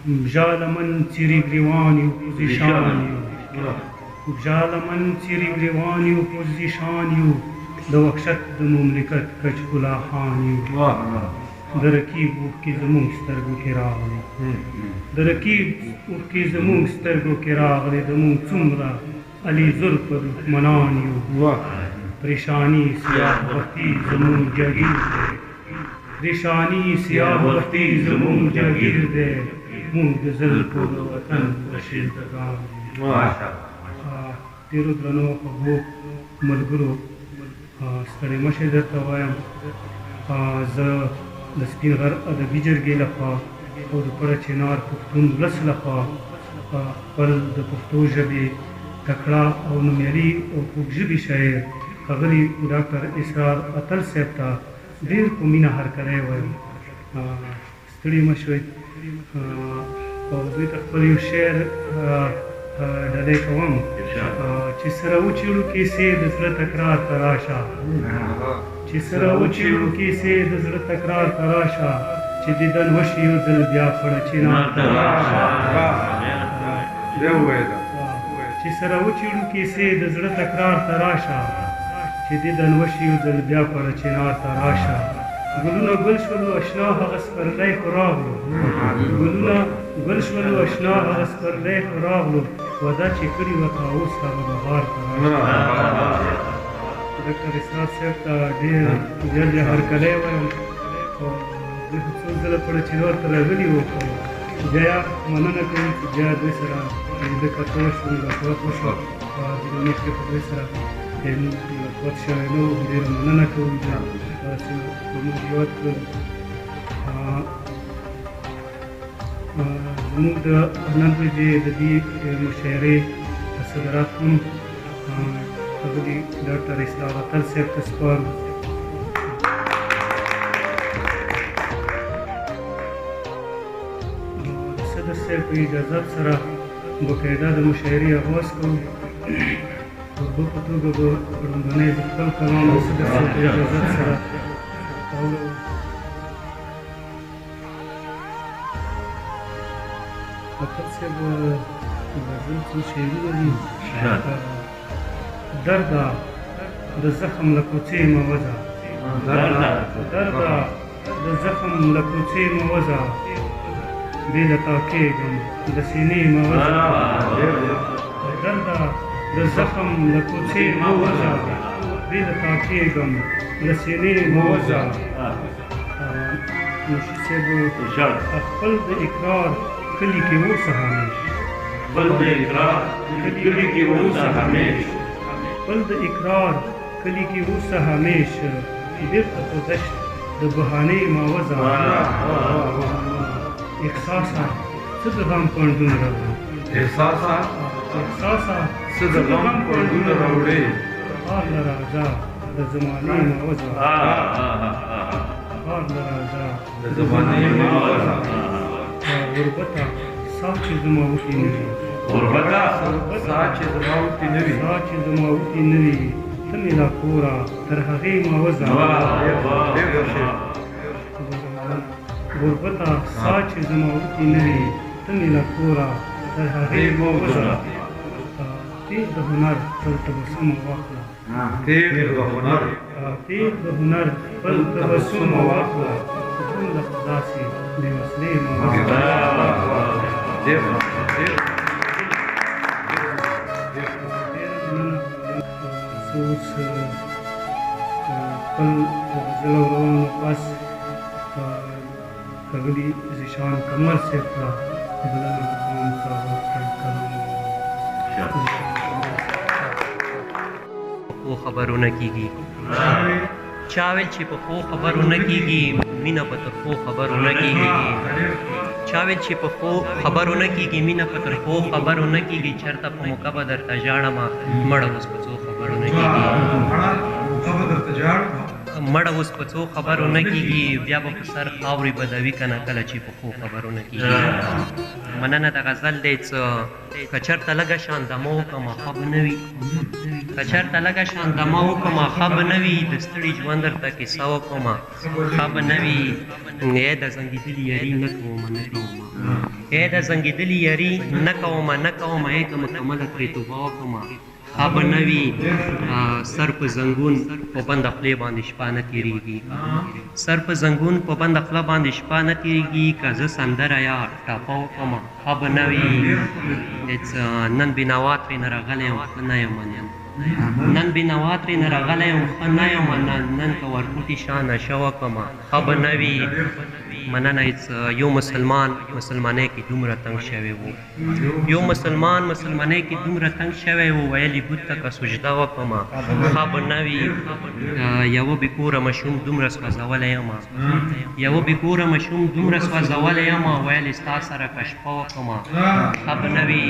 Bjalaman Tsirigrivani Opposition Bjalaman Tsirigrivani Opposition د وحشت د مملکت کچکلا خان یو د رقیب اوښکې زموږ سترګو کې راغلې د رقیب اوښکې زموږ سترګو کې راغلې د موږ څومره علي زلفه دښمنان یو پریشاني سیاه بختي زموږ جګیر دی پریشاني سیاه بختي زموږ جګیر دی موږ د زلفو د وطن بشیلتګان ډېرو درنو خوږو ملګرو ستړی مه شئ درته وایم زه د سپین غر ادبي جرګې لخوا او د پړه چنار پښتون ولس لخوا خپل د پښتو ژبې تکړه او نومیالي او خوږژبي شاعر ښاغلي ډاکټر اسرار اتل صاحب ته ډېر په مینه هرکلی وایم ستړي مه شئ او دوی ته خپل یو شعر ډالۍ کوم چې سره وچېړو کیسې د زړه تکرار ته راشه چې سره وچېړو کیسې د زړه تکرار ته راشه چې دیدن وشي یو ځل بیا پړه چنار ته راشه چې سره وچېړو کیسې د زړه تکرار ته راشه چې دیدن وشي یو ځل بیا پړه چنار ته راشه ګلونه ګل شولو اشنا هغه سپرلی خو راغلو ګلونه ګل شولو اشنا هغه سپرلی خو راغلو وعده چې کړې وه تا اوس هغه بهار ته راشه ډاکټر اسرار صاحب ته ډېر ژر هرکلی وایم او دوی خو څو ځله پړه چنار ته راغلي وو خو بیا مننه کوم چې بیا دوی سره د کتو وشو ملاقات وشو جرمني کې په دوی سره ملاقات شوی نه و ډېره مننه کوم چې زموږ هېواد کړل زموږ د نن ورځې د دې مشاعرې صدرات هم ښاغلي ډاکټر اسرار اتل صاحب ته سپارو د صدر صاحب په اجازت سره باقاعده د مشاعرې آغاز کوو په توګه به لومړنی د خپل کلام د صدر صاحب په اجازت سره اورو اتل صاحب غزل څو شعرونه دي درده د زخم له کوڅې مه وځه درده د زخم له کوڅې مه وځه بې له تا کېږم د سینې مه وځه درده د زخم له کوڅې مه وځه بې له تا کېږم له سینې مه وځه نوشي صاحب خپل د اقرار کلي کې اوسه همیش خپل د اقرار کلي کې اوسه همیش خپل د اقرار کلي کې اوسه همیش بېرته په دشت د بهانې مه وځه احساسه څه د غم پنډونه راوړي احساسه څه د غم پنډونه راوړي خار له راځه د زمانې مه وځه خار له راځه د زمانې مه وځه غربته ساه چې زما وتې نه وي غربته ساه چې زما وتې نه وي ساه چې زما وتې نه وي ته مې لا کوره تر هغې مه وځه غربته ساه چې زما وتې نه وي ته مې له کوره تر هغې مه وځه تېغ د هنر خپل تبسمه واخله تېغ د هنر خپل تبسمه واخله ژوند له داسې بې وسلې مه وځه اوس خپل غزل اورولو پس ښاغلي ذیشان کمر صاحب ته بلنه کوم چې هغه خپل کلام پخو خبرونه کېږي چا ویل چې پخو خبرونه کېږي مینه په ترخو خبرونه کېږي چا ویل چې پخو خبرونه کېږي مینه په ترخو خبرونه کېږي چېرته په موقع به درته ژاړمه مړه اوس په څو خبرونه کېږي مړه اوس په څو خبرونه کېږي بیا به په سر خاورې بدوي که نه کله چې پخو خبرونه کېږي مننه د غزل دی څه که چېرته لږه شان دمه وکړمه ښه به نه وي که چېرته لږه شان دمه وکړمه ښه به نه وي د ستړي ژوند درته کیسه وکړمه ښه به نه وي د زنګېدلي یاري نه کومه نه کومه اے د زنګېدلي یاري نه کومه نه کومه ای که مکمله ترې توبه وکړمه ښه به نه وي سر په زنګون په بنده خولې باندې شپه نه تېرېږي سر په زنګون په بنده خوله باندې شپه نه تېرېږي که زه سندره یا ټاپه وکړمه ښه به نه وي هېڅ نن بېنوا ترېنه راغلی یم ښه نه یم نن بېنوا ترېنه راغلی یم ښه نه یم نن که ورکوټي شا نشه وکړمه ښه به نه وي مننه یو مسلمان مسلمانۍ کې دومره تنګ شوی و یو مسلمان مسلمانۍ کې دومره تنګ شوی و ویلي بت ته که سجده وکړمه ښه به نه وي یوه بې کوره ماشوم دومره سوځولی یم یوه بې کوره ماشوم دومره سوځولی یم ویل ستا سره که شپه وکړمه ښه به نه وي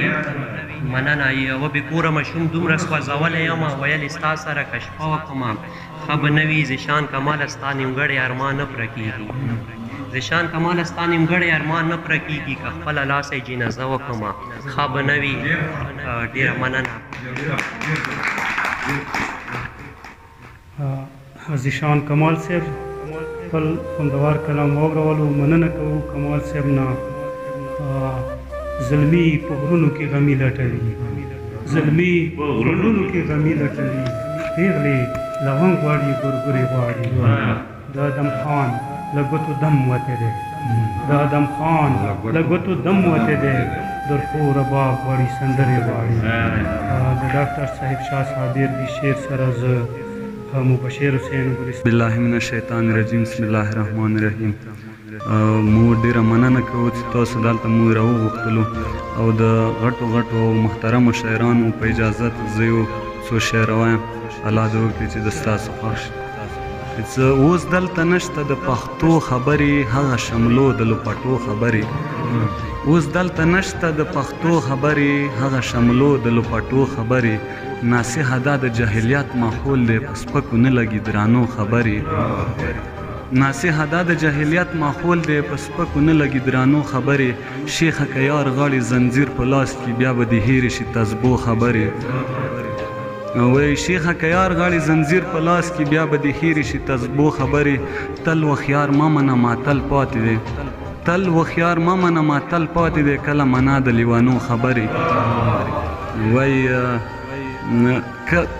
مننه یوه بې کوره ماشوم دومره سوځولی یم ویل ستا سره که شپه وکړمه ښه به نه وي زیشان کماله ستا نیمګړی ارمان نه پوره کېږي زیشان کماله ستا نیمګړی ارمان نه پوره کېږي که خپله لاسه یې جنازه وکړمه ښه به نه وي ډېره مننه زیشان کمال صاحب خپل خوندور کلام واورولو مننه کوو کمال صاحب نه زلمي په غرونو کې غمي لټوي زلمي په غرونو کې غمي لټوي پیغلې لونګ غواړي ګورګورې غواړي د ادم خان له ګوتو دم وتی دی د ادم خان له ګوتو دم وتی دی در خو رباب غواړي سندرې غواړي د ډاکټر صاحب شاه صابر دي شعر سره زه مبشر حسین بسم الله من الشیطان الرجیم بسم الله الرحمن الرحیم مو ډیره مننه کوو چې تاسو دلته مو راوغوښتلو او د غټو غټو محترمو شاعرانو په اجازت زه یو څو شعر وایم الله دې وکړي چې د ستاسو خوښ څه اوس دلته نشته د پښتو خبرې هغه شملو د لپټو خبرې اوس دلته نشته د پښتو خبرې هغه شملو د لپټو خبرې ناصحه دا د جاهلیت ماحول دی په سپکو نه لګي درانو خبرې ناصحه دا د جاهلیت ماحول دی په سپکو نه لګي درانو خبرې شیخه که یار غاړي زنځیر په لاس کې بیا به دې هېرې شي تسبو خبرې وای شیخه که یار غاړي زنځیر په لاس کې بیا به دې هېرې شي تسبو خبرې تل وخیار مه منه ماتل پاتې دی تل وخیار مه منه ماتل پاتې دی کله منا د لیوانو خبرې وای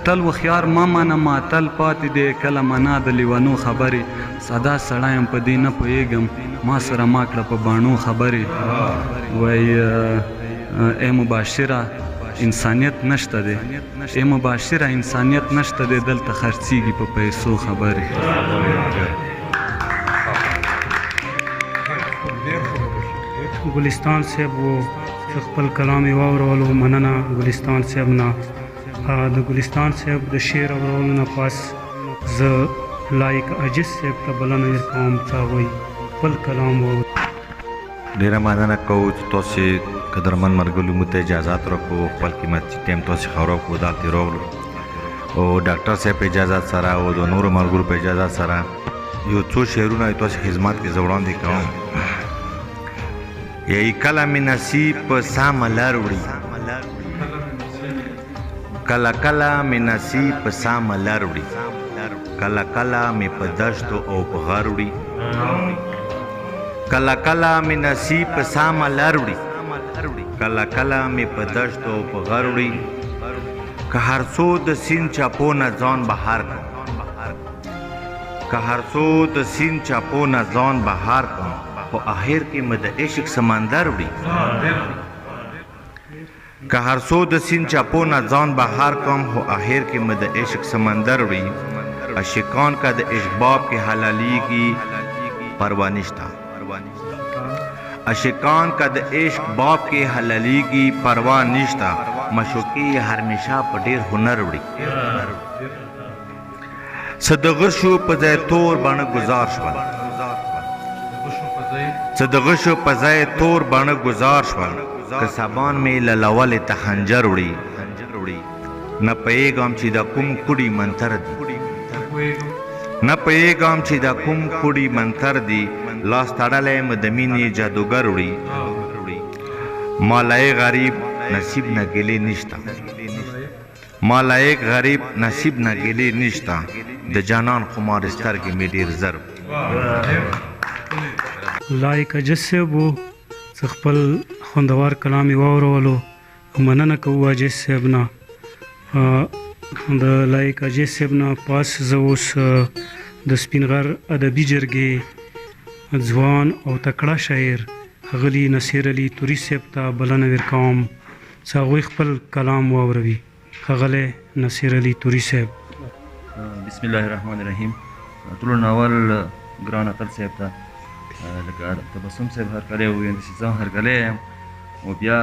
تل وخیار مه منه ماتل پاتې دی کله منا د لیوانو خبرې ساده سړی یم په دې نه پوهېږم ما سره ما کړه په باڼو خبرې وای ای مباشره انسانیت نشته دی ای مباشره انسانیت نشته دی دلته خرڅېږي په پیسو خبرې ګلستان صاحب و خپل کلام یې واورولو مننه ګلستان صاحب نه د ګلستان صاحب د شعر اورولو نه پس زه لایق عجز صاحب ته بلنه ورکوم چې هغوی خپل کلام واوري ډېره مننه کوو چې تاسې قدرمن ملګرو موږ ته اجازات راکړو خپل قیمتي ټایم تاسې خاورو کړو دلته یې راوړو او ډاکټر صاحب په اجازت سره او د نورو ملګرو په اجازت سره یو څو شعرونه تاسې خدمت کې زه وړاندې کوم یی کله مې نصیب په سامه لار وړي کله کله مې نصیب په سامه لار وړي کله کله مې په دشتو او په غار وړي کله کله مې نصیب په سامه لار وړي کله کله مې په دشتو او په غار وړي که هر څو د سیند چاپو نه ځان بهار کړم که هر څو د سیند چاپو نه ځان بهار کړم خو آخر کې مې د عشق سمندر وړي که هر څو د سیند چاپو نه ځان بهار کړم خو آخر کې مې د عشق سمندر وړي عاشقان که د عشق باب کې حلالیږي پروا نشته عاشقان که د عشق باب کې حلالیږي پروا نشته مشوقي هرمیشه په ډېر هنر وړي څه د غشو په ځای تور بڼه ګزار شول څه د غشو په ځای تور بڼه ګزار شول که سبان مې له لولې ته خنجر وړي نه پوهېږم چې د کوم کوډي منتر دي نه پوهېږم چې د کوم کوډي منتر دي لاس تړلی مې د مینې جادوګر وړي مالای غریب نصیب نه ګیلې نشته مالای غریب نصیب نه ګیلې نشته د جانان خمار سترګې مې ډېر زر لایق عجز صاحب و زه خپل خوندور کلام یې واورولو. مننه کوو عاجز صاحب نه، د لایق عاجز صاحب نه. پاس زه اوس د سپین غر ادبي جرګې ځوان او تکړه شاعر ښاغلي نصیر علي توري صاحب ته بلنه ورکوم چې هغوی خپل کلام واوروي. ښاغلی نصیر علي توري صاحب. بسم الله الرحمن الرحیم. ټولو نه اول ګران اتل صاحب ته لکه تبسم صاحب هرکلی وویل چې زه هرکلی یم، او بیا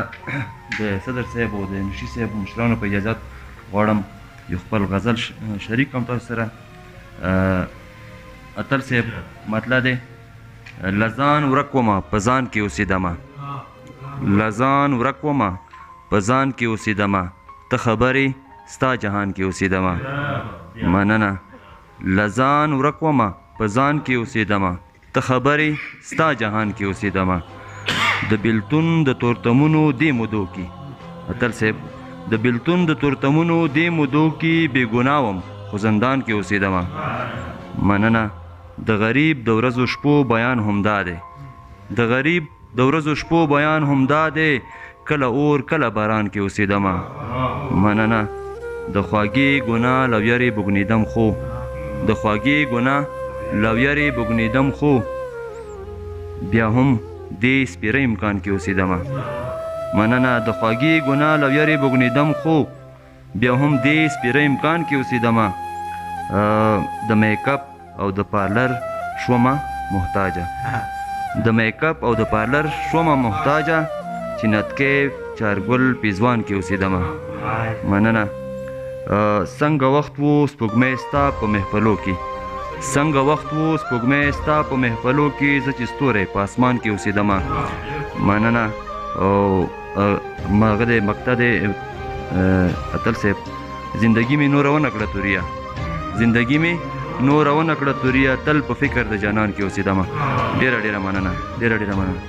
د صدر صاحب او د نشي صاحب مشرانو په اجازت غواړم یو خپل غزل شریک کړم تاسو سره. اتل صاحب مطلب دی لزان ورک ومه په ځان کې اوسېدمه، لزان ورک ومه په ځان کې اوسېدمه، ته خبرې ستا جهان کې اوسېدمه. مننه. لزان ورک ومه په ځان کې اوسېدمه، ته خبرې ستا جهان کې اوسېدمه. د بېلتون د تورتمونو دې مودو کې اتل صاحب د بېلتون د تورتمونو دې مودو کې بې ګناه وم خو زندان کې اوسېدمه. مننه. د غریب د ورځو شپو بیان همدا دی، د غریب د ورځو شپو بیان همدا دی، کله اور کله باران کې اوسېدمه. مننه. د خواږې ګناه له ویرې بوږنېدم خو د خواږې ګناه له ویرې بوږنېدم خو بیا هم دې سپېره امکان کې اوسېدمه. مننه. د خواږې ګناه له ویرې بوږنېدم خو بیا هم دې سپېره امکان کې اوسېدمه. د میک اپ او د پارلر شومه محتاجه، د میک اپ او د پارلر شومه محتاجه، چې نتکې چارګل پیزوان کې اوسېدمه. مننه. څنګه وخت و سپوږمۍ ستا په محفلو کې، څنګه وخت و سپوږمۍ ستا په محفلو کې، زه چې ستوری په اسمان کې اوسېدمه. مننه. او هغه دی مقطع دی اتل صاحب زندگی مې نوره ونه کړه توریا، زندگی مې نوره ونه کړه توریا، تل په فکر د جانان کې اوسېدمه. ډېره ډېره مننه، ډېره ډېره مننه.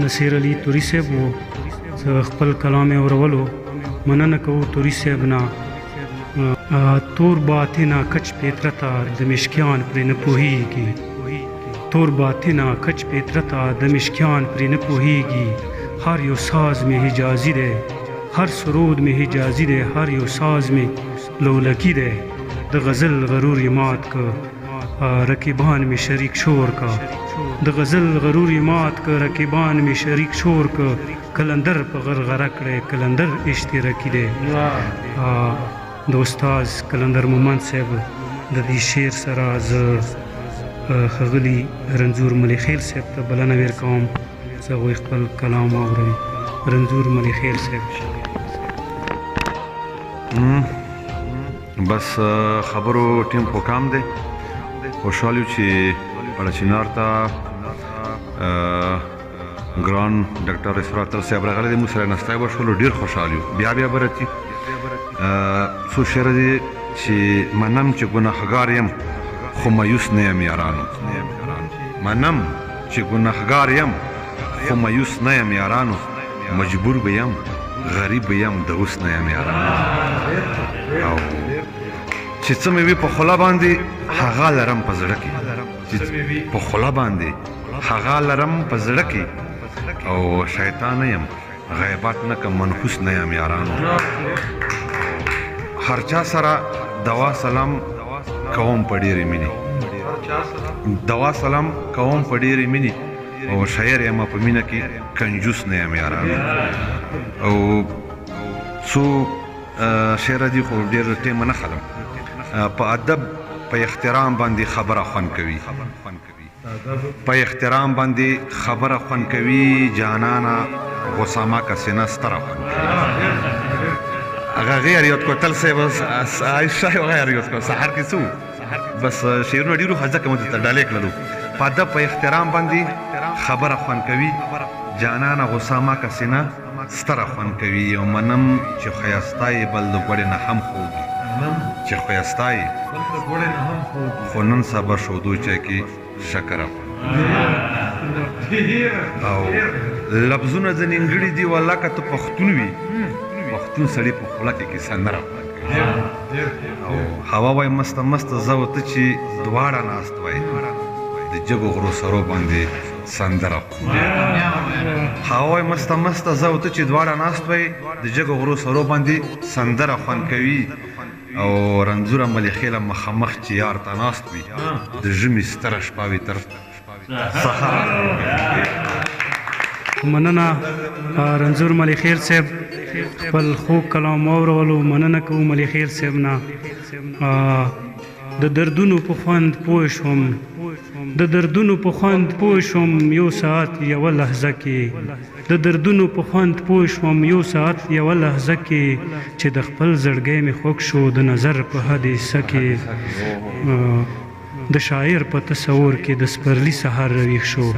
نصیر علي توري صاحب و، زه خپل کلام یې اورولو. مننه کوو توري صاحب نه. تور باطنه کچ پیترته د مشکیان پرې نه پوهېږي، تور باطنه کچ پیترته د مشکیان پرې نه پوهېږي، هر یو ساز مې حجازي دی، هر سرود مې حجازي دی، هر یو ساز مې لولکي دی. د غزل غرور یې مات که رقیبان مې شریک شور که، د غزل غرور یې مات که رقیبان مې شریک شور که، کلندر په غرغره کړی کلندر اشتراکي دی. د استاذ کلندر مومند صاحب د دې شعر سره زه ښاغلي رنځور ملیخیل صاحب ته بلنه ورکوم چې هغوی خپل کلام واوروي. رنځور ملیخیل صاحب. بس خبرو ټیم په کام دی. خوشحال یو چې پړچینار ته ګران ډاکټر اسرات صاحب راغلی دی، موږ سره نستی وشولو، ډېر خوشحال یو. بیا به راځي څو شعر دي چې منم چې ګناهګار یم خو مایوس نه یم یارانو، منم چې ګناهګار یم خو مایوس نه یم یارانو، مجبور به یم غریب به یم د اوس نه یم یارانو. او چې څه مې وي په خوله باندې هغه لرم په زړه کې، چې په خوله باندې هغه لرم په زړه کې، او شیطان نه یم غیبات نه کم منحوس نه یم یارانو. هر چا سره دوا سلام کوم په ډېرې مینې، دوا سلام کوم په ډېرې مینې، او شاعر یم په مینه کې کنجوس نه یم یارانو. او څو شعر دي خو ډېر ټیمه نه خلم. په ادب په احترام باندې خبره خوند کوي، په احترام باندې خبره خوند کوي، جانانا غسامه کا سینه ستره خوند کوي. هغه غیر یاد کو تل سه بس عائشہ غیر یاد کو سحر کې څو بس شعرونه ډیرو خزه کوم ته ډالې کړلو. په ادب په احترام باندې خبره خوند کوي، جانانا غسامه کا سینه ستره خوند کوي. او منم چې خیاستای بل د ګوړې نه هم خوږي، چې خیاستای خو نن سبا شودو چې کې شکر او لفظونه ځنې انګړي دي والله که ته پښتون وي، پښتون سړي په خوله کې سندره او هوا وای مست مست زه او ته چې دواړه ناست وای د جګو غرو سرو باندې سندره هغه وایي مسته مسته زه او ته چې دواړه ناست وئ د جګو غرو سرو باندې سندره خوند کوي او رنځوره ملیخیله مخامخ چې یار ته ناست وي د ژمي ستره شپه وي تر سهار. مننه رنځور ملیخیل صاحب خپل خوږ کلام واورولو. مننه کوو ملیخیل صاحب نه. د دردونو په خوند پوه شوم، د دردونو په خوند پوه شوم یو ساعت یوه لحظه کې، د دردونو په خوند پوه شوم یو ساعت یوه لحظه کې، چې د خپل زړګی مې خوږ شو د نظر په حادثه کې. د شاعر په تصور کې د سپرلي سهار رویښ شو،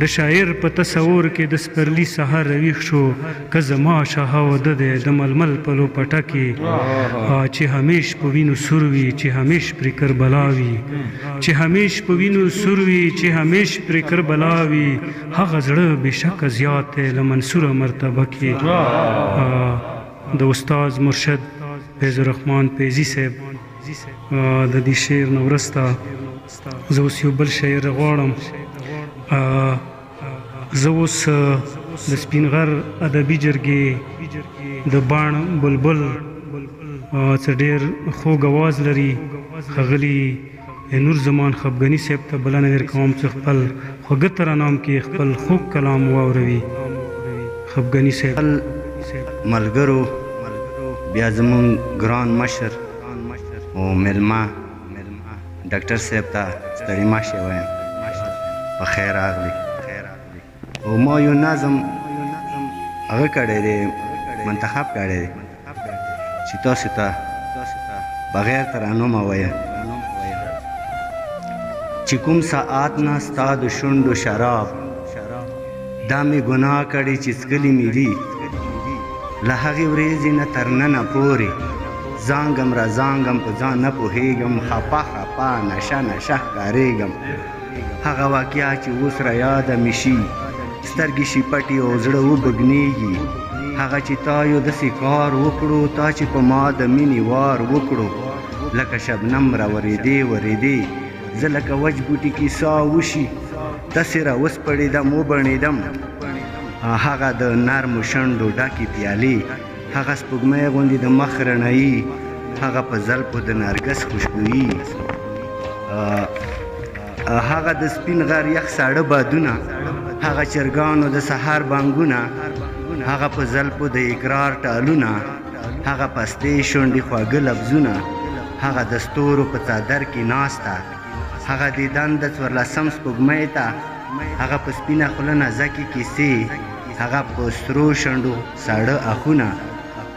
د شاعر په تصور کې د سپرلي سهار رویښ شو. که زما شاهه واده دی د ململ په لوپټه کې، چې همیش په وینو سور وي، چې همیش پرې کربلا وي، چې همیش په وینو سور وي، چې همیش پرې کربلا وي. هغه زړه بېشکه زیات دی له منصوره مرتبه کې. د استاد مرشد فیض الرحمن فیضي صاحب د دې شعر نه وروسته زه اوس یو بل شعر غواړم. زه اوس د سپین غر ادبي جرګې د باڼ بلبل څه ډېر خوږ اواز لري ښاغلي نور زمان خفګني صاحب ته بلنه ورکوم چې خپل خوږه ترانام کې خپل خوږ کلام واوروي. خفګني صاحب. ملګرو، بیا زموږ ګران مشر او میلمه ډاکټر صاحب ته ستړي مه شئ وایم په خیر راغلی. او ما یو نظم هغه کړی دی، منتخب کړی دی چې تاسو ته بغیر ترانومه وایم چې کوم ساعت نه ستا د شونډو شراب دا مې ګناه کړې چې څکلي مې دي له هغې ورځې نه تر ننه پورې زانګم را زانګم په ځان نه پوهېږم خپه خپه نشه نشه ښکارېږم. هغه واقعه چې اوس را یاده مې شي سترګې شي پټې او زړه وبګنېږي. هغه چې تا یو داسې کار وکړو، تا چې په ما د مینې وار وکړو، لکه شبنم را ورېدې ورېدې زه لکه وچ بوټي کې سا وشي داسې را وسپړېدم وبڼېدم. هغه د نرمو شنډو ډکې پیالې، هغه سپوږمۍ غوندې د مخ رڼایي، هغه په زلفو د نرګس خوشبويي، هغه د سپین غر یخ ساړه بادونه، هغه چرګانو د سهار بانګونه، هغه په زلفو د اقرار ټالونه، هغه پستې شونډې خواږه لفظونه، هغه د ستورو په څادر کې ناسته، هغه دیدن د څوارلسم سپوږمۍ ته، هغه په سپینه خوله نازکې کیسې، هغه په سرو شنډو ساړه اخونه،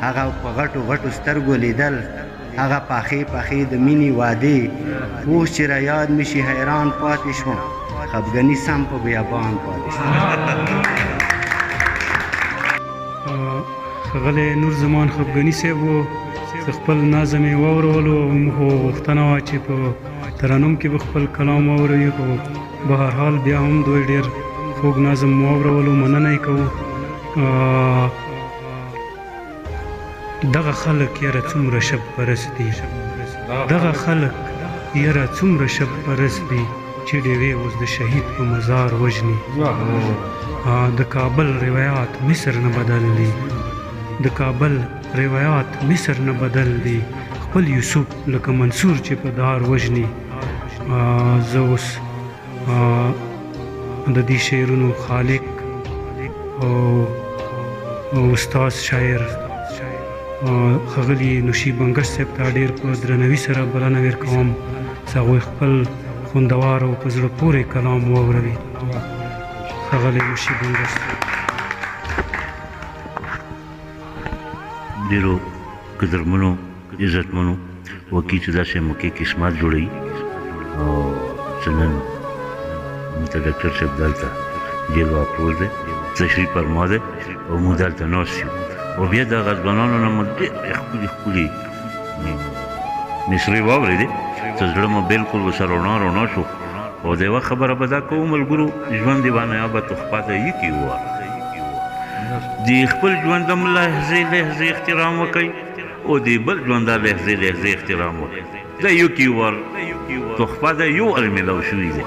هغه په غټو غټو سترګو لیدل، هغه پاخې پاخې د مینې وعدې. اوس چې را یاد مې شي حیران پاتې شوم، خفګني سم په بیابان پاتې شوم. ښاغلی نور زمان خفګني صاحب و، خپل نظم یې واورولو او موږ غوښتنه وه چې په ترانوم کې به خپل کلام واوروي، خو بهرحال بیا هم دوی ډېر خوږ نظم واورولو. مننه یې کوو. دغه خلک یاره څومره شب پرست دي، دغه خلک یاره څومره شب پرست دي چې ډېوې اوس د شهید په مزار وژني. د کابل روایات مصر نه بدل دي، د کابل روایات مصر نه بدل دي، خپل یوسف لکه منصور چې په دار وژني. زه اوس د دې شعرونو خالق او استاد شاعر ښاغلي نوشي بنګش صاحب ته ډېر په درناوي سره بلنه ورکوم چې هغوی خپل خوندوار او په زړه پورې کلام واوروي. ښاغلی نوشي بنګش ډېرو قدرمنو عزتمنو وکیل چې داسې موقع قسمت جوړوي او چې نن موږ ته ډاکټر صاحب دلته ډېر واپروز دی تشریف فرما دی او موږ دلته ناست یو او بیا دغه ځوانانو نه مو ډېرې ښکلي ښکلي مصرۍ واورېدې چې زړه مو بلکل ورسره رڼا شو. او د یوه خبره به دا کوو ملګرو، ژوند د بانیابه تحفه ده یکې ووایه، د خپل ژوند هم لحظې احترام وکئ او د بل ژوند دا لحظې احترام وکئ. دا یو کې ور تحفه ده، یو ال میلاو شوي دی.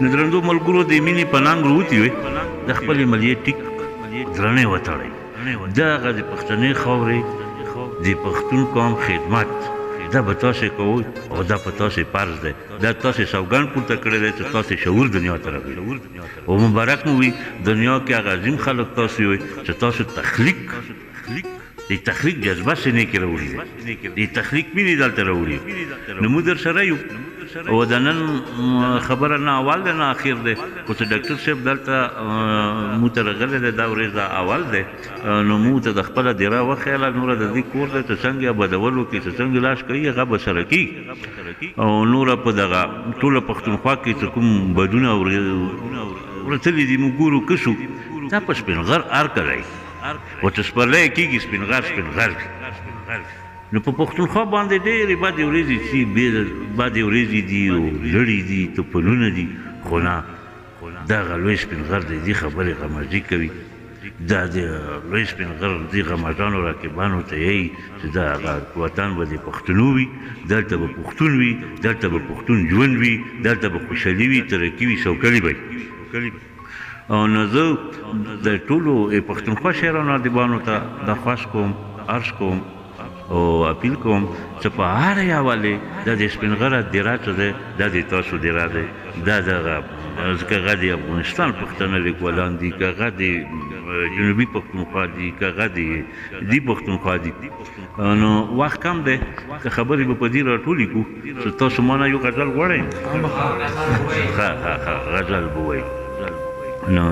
نو درندو ملګرو د مینې په ننګ وروتي وي د خپلې ملیې ټیک درنې وتړئ دغه د پښتنې خاورې د پښتون قوم خدمت دا به تاسې کوئ او دا په تاسې فرض دی دا تاسې سوګند پورته کړی دی چې تاسې شعور دنیا ته راوړئ او مبارک مو وي دنیا کې هغه عظیم خلک تاسې وئ چې تاسو تخلیق د تخلیق جذبه سینې کې راوړي د تخلیق مینې دلته راوړي نو موږ در سره یو او د نن خبره نه اول دی نه اخر دی خو چې ډاکټر صاحب دلته موږ ته راغلی دی دا ورځ دا اول دی نو موږ ته د خپله دیره وښیله نوره د دې کور دی چې څنګه بدولو کې چې څنګه لاس کوي هغه به سره کېږي او نوره په دغه ټوله پښتونخوا کې چې کوم بدونه ورتلي دي موږ ګورو ښه شو دا په سپین غر ار کوي او چې سپرلی کېږي سپین غر نو په پښتونخوا باندې ډېرې بدې ورځې چې بدې ورځې دي او لړې دي توپنونه دي خو نه دغه لوی سپین غر دی دې خبرې غمازي کوي دا د لوی سپین غر دې غمازانو راکبانو ته یایي چې دا هغه وطن به د پښتنو وي دلته به پښتون وي دلته به پښتون ژوند وي دلته به خوشحالي وي ترقي وي سوکړي به او نو زه د ټولو پښتونخوا شاعرانو ادیبانو ته درخواست کوم عرض کوم او اپیل کوم چې په هر حوالې دا د سپین غره دیره چې دی دا د تاسو دیره دی دا دغه که هغه د افغانستان پښتانه لیکوالان دي که هغه د جنوبي پښتونخوا دي که هغه د دې پښتونخوا دي نو وخت کم دی که خبرې به په دې راټولې کړو چې تاسو ما نه یو غزل غواړئ ښه غزل به وایي نو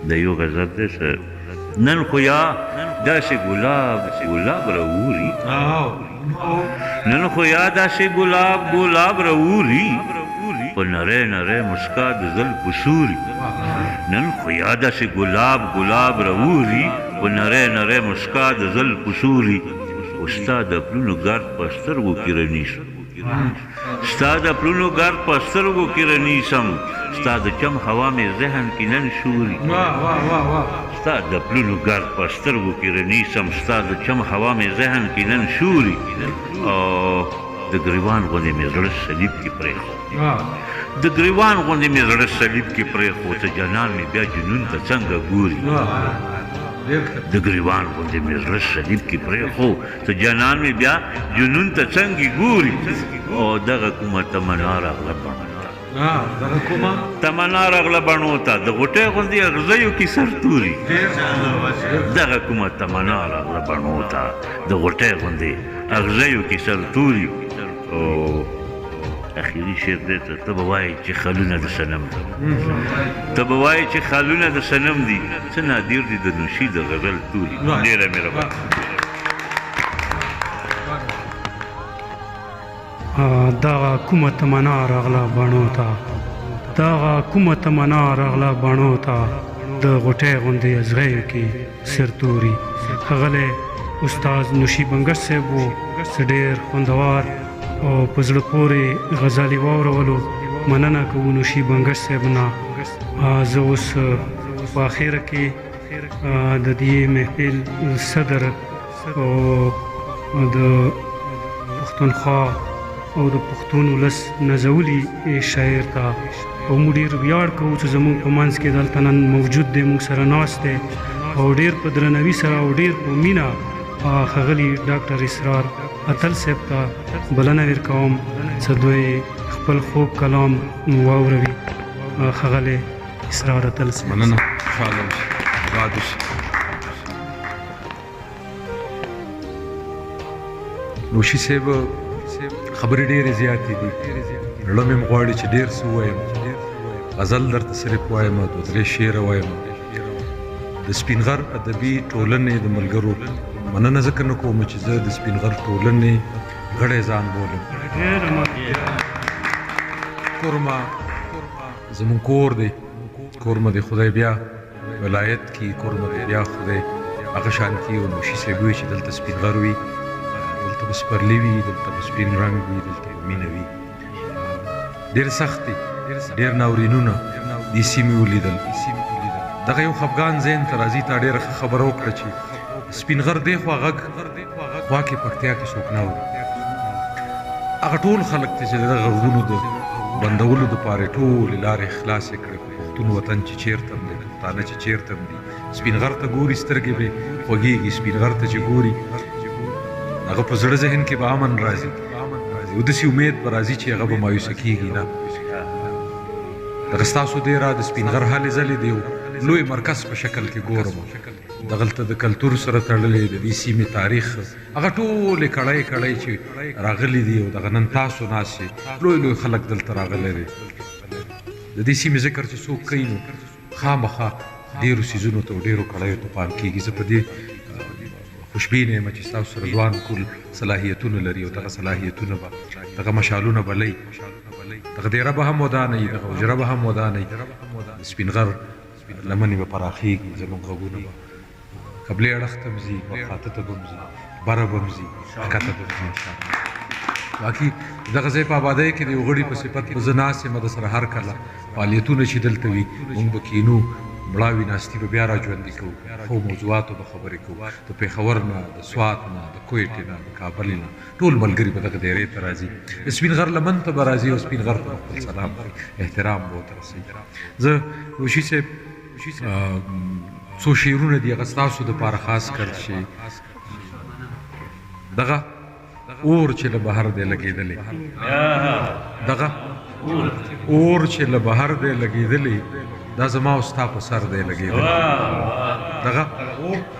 د یو غزل دی نن خو یا داسې ګلاب راوري نن خو یا داسې ګلاب راوري په نری نری مسکا د زلفو سوري نن خو یا داسې ګلاب راوري په نری نری مسکا د زلفو سوري او ستا د پلونو ګرد په سترګو کې رانیسم ستا د پلونو ګرد په سترګو کې رانیسم ستا د چم هوا مې ذهن کې نن شوري ستا د پلونو ګرد په سترګو کې رانیسم ستا د چم هوا مې ذهن کې نن شوري او د ګریوان غوندې مې زړه صلیب کې پرېښود د ګریوان غوندې مې زړه صلیب کې پرېښود چې جانان مې بیا جنون ته څنګه ګوري د ګریوان غوندې مې زړه صلیب کې پرېښود چې جانان مې بیا جنون ته څنګه ګوري او دغه کومه تمنا راغله تمنا راغله بڼو ته د غوټۍ غوندې اغزیو کې سر توري دغه کومه تمنا راغله بڼو ته د غوټۍ غوندې اغزیو کې سر توري او اخیری شعر دی ته به وایې چې خالونه د صنم دي ته به وایې چې خالونه د صنم دي څه نادر دي د نوشي د غزل توري ډېره مهرباني دغه کومه تمنا راغله بڼو ته دغه کومه تمنا راغله بڼو ته د غوټۍ غوندې ازغیو کې سرتوري ښاغلی استاد نوشي بنګش صاحب و څه ډېر خوندور او په زړه پورې غزلې واورولو مننه کوو نوشي بنګش صاحب نه زه اوس په اخره کې د دې محفل صدر او د پښتونخوا او د پښتون ولس نازولي شاعر ته او موږ ډېر ویاړ کوو چې زموږ په منځ کې دلته نن موجود دی موږ سره ناست دی او ډېر په درناوي سره او ډېر په مینه ښاغلي ډاکټر اسرار اتل صاحب ته بلنه ورکوم چې دوی خپل خوږ کلام واوروي ښاغلی اسرار اتل صاحب مننه خوشحاله اوسئ اباد اوسئ نوشي صاحب خبرې ډېرې زیاتې دي زړه مې غواړي چې ډېر څه ووایم غزل درته صرف وایم دوه درې شعره وایم د سپین غر ادبي ټولنې د ملګرو مننه ځکه نه کوم چې زه د سپین غر ټولنې غړی ځان بولم کورما زمون کور دی کورما د خدای بیا ولایت کې کورما د بیا خدای هغه شانتي او نوشي صاحب وي چې دلته سپین غر وي دلته به سپرلي وي دلته به سپین رنګ وي دلته به مینه وي ډېر سخت دی ډېر ناورینونه دې سیمې ولیدل دغه یو خفګان ذهن ته راځي تا ډېره ښه خبره وکړه چې سپین غر دی خوا غږ خوا کې پکتیا کې څوک نه اوري هغه ټول خلک چې د غږونو د بندولو دپاره ټولې لارې خلاصې کړې په پښتون وطن چې چېرته هم دی پښتانه چې چېرته هم دي سپین غر ته ګوري سترګې به خوږېږي سپین غر ته چې ګوري هغه په زړه ذهن کې به امن راځي او داسې امید به راځي چې هغه به مایوسه کېږي نه دغه ستاسو دی را د سپین غر هلې ځلې دی لوی مرکز په شکل کې ګورم دغلته د کلتور سره تړلې د دې سیمې تاریخ هغه ټولې کړۍ کړۍ چې راغلي دي او دغه نن تاسو ناست لوی لوی خلک دلته راغلی دی د دې سیمې ذکر چې څوک کوي نو خامخا ډېرو څیزونو ته او ډېرو کړیو ته پام کېږي زه په دې خوشبینه یم چې ستاسو سره ځوان کول صلاحیتونه لري او دغه صلاحیتونه به دغه مشالونه به لئ دغه دیره به هم ودانوي دغه حجره به هم ودانوي د سپین غر لمنې به پراخېږي زموږ غږونه به قبلې اړخ ته م ځي مخاته ته به م ځي بره به م ځي ښکته به م ځي انشاءالله باقي دغه ځای په آبادۍ کې د یو غړي په صفت به زه ناست یم د سره هر کله فعالیتونه چې دلته وي مونږ به کینو مړاوي ناستي به بیا را ژوندي کوو خو موضوعاتو به خبرې کوو د پېښور نه د سوات نه د کویټې نه د کابل نه ټول ملګري به دغه دیرې ته راځي د سپین غر لمن ته به راځي او سپین غر ته خپل سلام احترام به ورته رسوي زه وشي صاحب څو شعرونه دي هغه ستاسو دپاره خاص کړ چې دغه اور چې له بهر دی لګېدلی دغه اور چې له بهر دی لګېدلی دا زما او ستا په سر دی لګېدلی دغه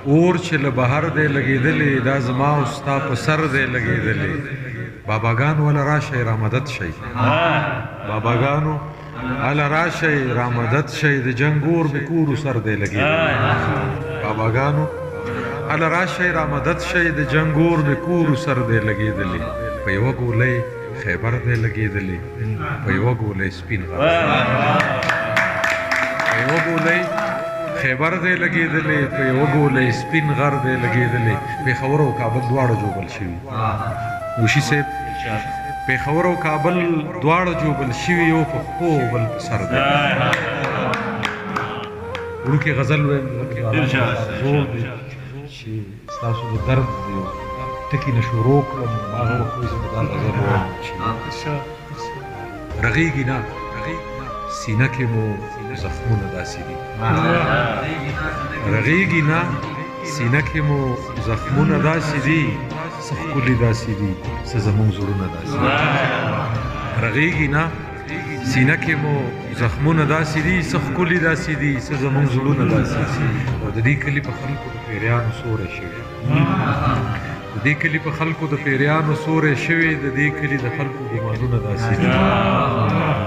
اور چې له بهر دی لګېدلی دا زما او ستا په سر دی لګېدلی باباګانو والا راشئ را مدد شئ باباګانو والا راشئ را مدد شئ د جنګ اور مې کورو سر دی لګېدلی باباګانو والا راشئ را مدد شئ د جنګ اور مې کورو سر دی لګېدلی په یوه ګولۍ خیبر دی لګېدلی په یوه ګولۍ سپین غر په یوه ګولۍ خیبر دی لګېدلی په یوه ګولۍ سپین غر دی لګېدلی پېښور او کابل دواړه جوبل شوي وشي صاحب پېښور او کابل دواړه جوبل شوي یو په پښو او بل په سر دی وړوکې غزل وایم زور دی چې ستاسو د درد دی ټکي نه شروع کړم هغه وخت زه به دا غزل وایم چې رغېږي نه سینه کې مو زخمونه داسې دي رغېږي نه سینه کې مو زخمونه داسې دي څه ښکلي داسې دي څه زموږ زړونه داسې دي رغېږي نه سینه کې مو زخمونه داسې دي څه ښکلي داسې دي څه زموږ زړونه داسې دي او د دې کلي په خلکو د پیریانو سوری شوي د دې کلي په خلکو د پیریانو سوری شوي د دې کلي د خلکو ګمانونه داسې دي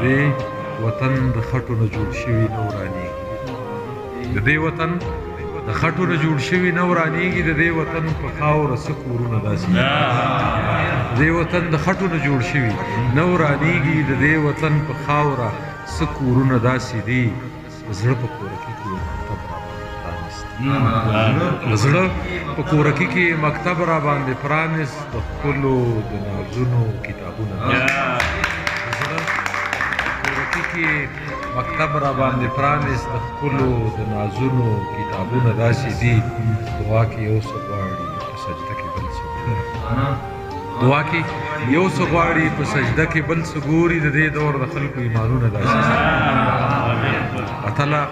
دې وطن د خټو نه جوړ شوي نه ورانېږي د دې وطن د خټو نه جوړ شوي نه ورانېږي د دې وطن په خاوره څه کورونه داسې دي د دې وطن د خټو نه جوړ شوي نه ورانېږي د دې وطن په خاوره څه کورونه داسې دي زړه په کورکي کې مکتب راباندې پرانیست زړه په کورکي کې مکتب راباندې پرانیست د ښکلو د نازونو کتابونه کې مکتب را باندې پرانیست د ښکلو د نازونو کتابونه داسې دي دعا کې یو څه غواړي په سجده کې بل څه ګوري دعا کې یو څه غواړي په سجده کې بل څه ګوري د دې دور د خلکو ایمانونه داسې دي اتله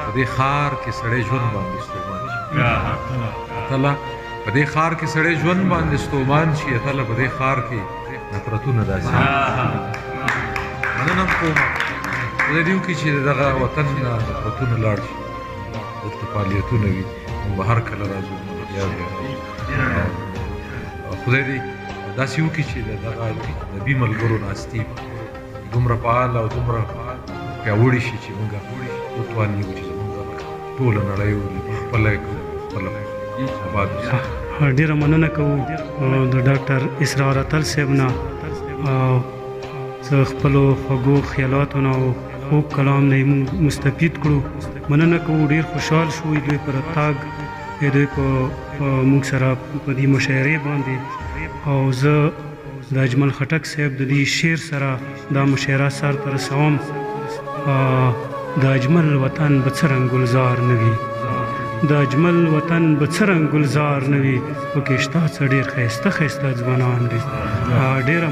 په دې ښار کې سړی ژوند باندې ستومان شي اتله په دې ښار کې سړی ژوند باندې ستومان شي اتله په دې ښار کې نفرتونه داسې دي مننه کوم خدای دې وکړي چې دغه وطن نه نفرتونه لاړ شي دلته فعالیتونه وي موږ به هر کله راځو بیا خدای دې داسې وکړي چې دغه ادبي ملګرو ناستي دومره فعال او دومره پیاوړي شي چې موږ وتوانیو چې زموږ ټوله نړۍ خپله کړو خپله آباد ډېره مننه کوو د ډاکټر اسرار اتل صاحب نه زه خپلو خوږو خیالاتو نه او خوږ کلام نه یې مستفید کړو مننه کوو ډېر خوشحال شو دوی په راتګ دوی په موږ سره په دې مشاعرې باندې او زه د اجمل خټک صاحب د دې شعر سره دا مشاعره سر ته رسوم د اجمل وطن به څه رنګ ګلزار نه وي د اجمل وطن به څه رنګ ګلزار نه وي پکې شته څه ډېر ښایسته ځوانان دي ډېره